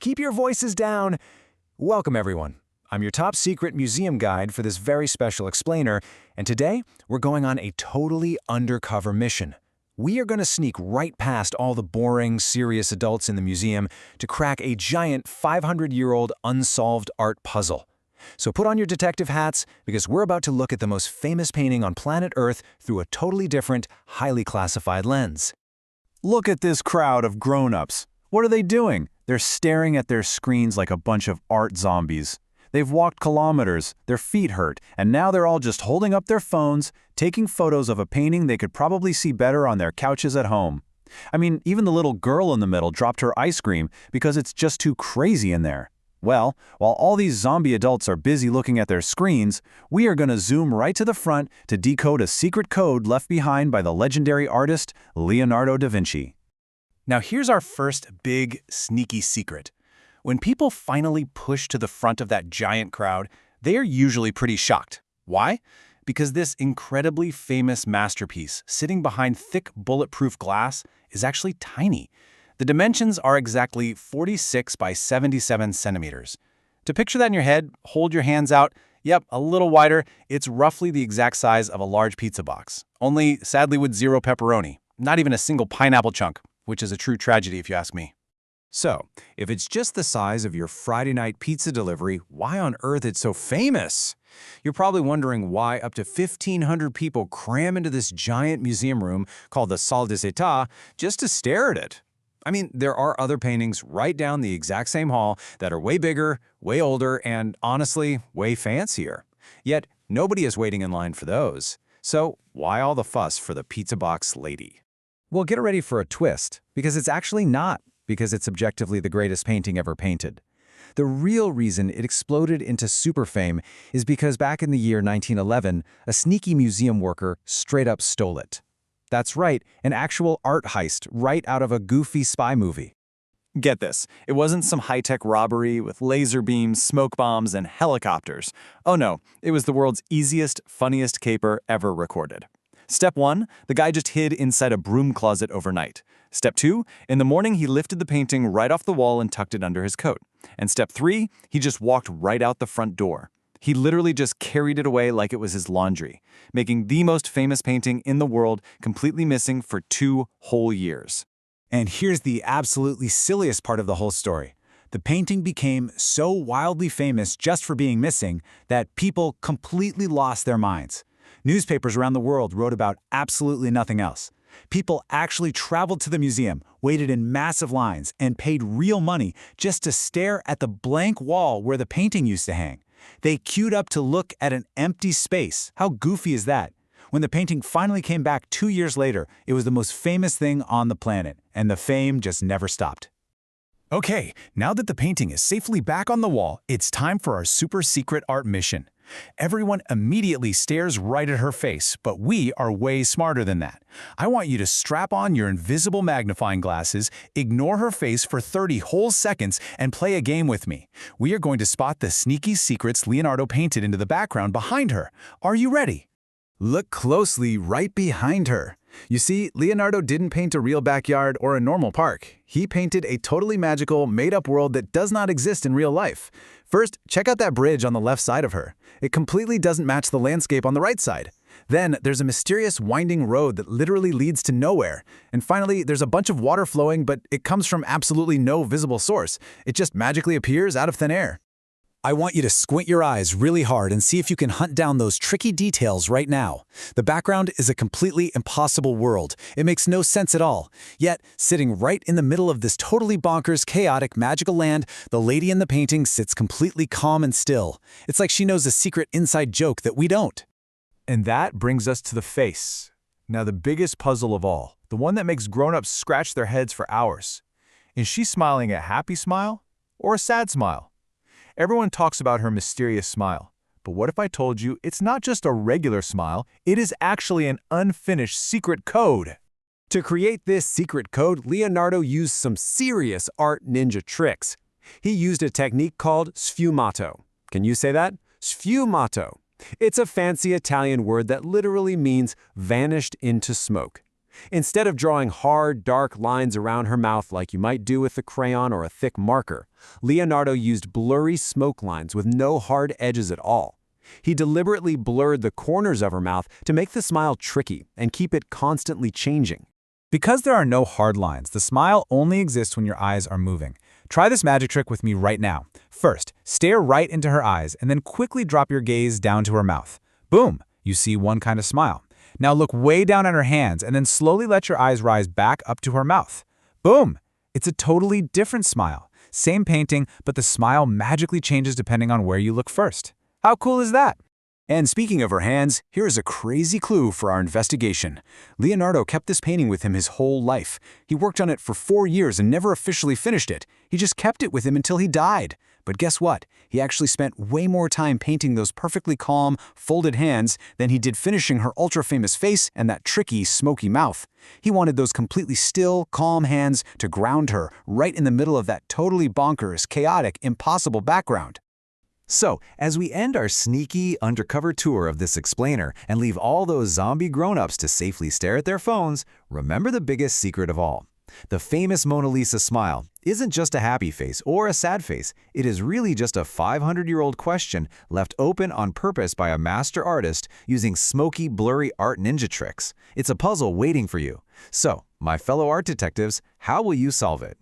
keep your voices down. Welcome, everyone. I'm your top secret museum guide for this very special explainer, and today we're going on a totally undercover mission. We are going to sneak right past all the boring, serious adults in the museum to crack a giant 500-year-old unsolved art puzzle. So put on your detective hats, because we're about to look at the most famous painting on planet Earth through a totally different, highly classified lens. Look at this crowd of grown-ups. What are they doing? They're staring at their screens like a bunch of art zombies. They've walked kilometers, their feet hurt, and now they're all just holding up their phones, taking photos of a painting they could probably see better on their couches at home. I mean, even the little girl in the middle dropped her ice cream because it's just too crazy in there. Well, while all these zombie adults are busy looking at their screens, we are going to zoom right to the front to decode a secret code left behind by the legendary artist Leonardo da Vinci. Now here's our first big, sneaky secret. When people finally push to the front of that giant crowd, they are usually pretty shocked. Why? Because this incredibly famous masterpiece, sitting behind thick, bulletproof glass, is actually tiny. The dimensions are exactly 46 by 77 centimeters. To picture that in your head, hold your hands out. Yep, a little wider. It's roughly the exact size of a large pizza box. Only, sadly, with zero pepperoni. Not even a single pineapple chunk, which is a true tragedy if you ask me. So, if it's just the size of your Friday night pizza delivery, why on earth it's so famous? You're probably wondering why up to 1,500 people cram into this giant museum room called the Salle des États just to stare at it. I mean, there are other paintings right down the exact same hall that are way bigger, way older, and honestly, way fancier. Yet, nobody is waiting in line for those. So, why all the fuss for the pizza box lady? Well, get ready for a twist, because it's actually not, because it's objectively the greatest painting ever painted. The real reason it exploded into super fame is because back in the year 1911, a sneaky museum worker straight up stole it. That's right, an actual art heist right out of a goofy spy movie. Get this, it wasn't some high-tech robbery with laser beams, smoke bombs, and helicopters. Oh no, it was the world's easiest, funniest caper ever recorded. Step 1, the guy just hid inside a broom closet overnight. Step 2, in the morning he lifted the painting right off the wall and tucked it under his coat. And Step 3, he just walked right out the front door. He literally just carried it away like it was his laundry, making the most famous painting in the world completely missing for 2 whole years. And here's the absolutely silliest part of the whole story. The painting became so wildly famous just for being missing that people completely lost their minds. Newspapers around the world wrote about absolutely nothing else. People actually traveled to the museum, waited in massive lines, and paid real money just to stare at the blank wall where the painting used to hang. They queued up to look at an empty space. How goofy is that? When the painting finally came back 2 years later, it was the most famous thing on the planet, and the fame just never stopped. Okay, now that the painting is safely back on the wall, it's time for our super secret art mission. Everyone immediately stares right at her face, but we are way smarter than that. I want you to strap on your invisible magnifying glasses, ignore her face for 30 whole seconds, and play a game with me. We are going to spot the sneaky secrets Leonardo painted into the background behind her. Are you ready? Look closely right behind her. You see, Leonardo didn't paint a real backyard or a normal park. He painted a totally magical, made-up world that does not exist in real life. First, check out that bridge on the left side of her. It completely doesn't match the landscape on the right side. Then, there's a mysterious winding road that literally leads to nowhere. And finally, there's a bunch of water flowing, but it comes from absolutely no visible source. It just magically appears out of thin air. I want you to squint your eyes really hard and see if you can hunt down those tricky details right now. The background is a completely impossible world. It makes no sense at all. Yet, sitting right in the middle of this totally bonkers, chaotic, magical land, the lady in the painting sits completely calm and still. It's like she knows a secret inside joke that we don't. And that brings us to the face. Now the biggest puzzle of all, the one that makes grown-ups scratch their heads for hours. Is she smiling a happy smile or a sad smile? Everyone talks about her mysterious smile, but what if I told you it's not just a regular smile, it is actually an unfinished secret code? To create this secret code, Leonardo used some serious art ninja tricks. He used a technique called sfumato. Can you say that? Sfumato. It's a fancy Italian word that literally means vanished into smoke. Instead of drawing hard, dark lines around her mouth like you might do with a crayon or a thick marker, Leonardo used blurry smoke lines with no hard edges at all. He deliberately blurred the corners of her mouth to make the smile tricky and keep it constantly changing. Because there are no hard lines, the smile only exists when your eyes are moving. Try this magic trick with me right now. First, stare right into her eyes and then quickly drop your gaze down to her mouth. Boom! You see one kind of smile. Now look way down at her hands and then slowly let your eyes rise back up to her mouth. Boom! It's a totally different smile. Same painting, but the smile magically changes depending on where you look first. How cool is that? And speaking of her hands, here is a crazy clue for our investigation. Leonardo kept this painting with him his whole life. He worked on it for 4 years and never officially finished it. He just kept it with him until he died. But guess what? He actually spent way more time painting those perfectly calm, folded hands than he did finishing her ultra-famous face and that tricky, smoky mouth. He wanted those completely still, calm hands to ground her right in the middle of that totally bonkers, chaotic, impossible background. So, as we end our sneaky, undercover tour of this explainer and leave all those zombie grown-ups to safely stare at their phones, remember the biggest secret of all. The famous Mona Lisa smile isn't just a happy face or a sad face. It is really just a 500-year-old question left open on purpose by a master artist using smoky, blurry art ninja tricks. It's a puzzle waiting for you. So, my fellow art detectives, how will you solve it?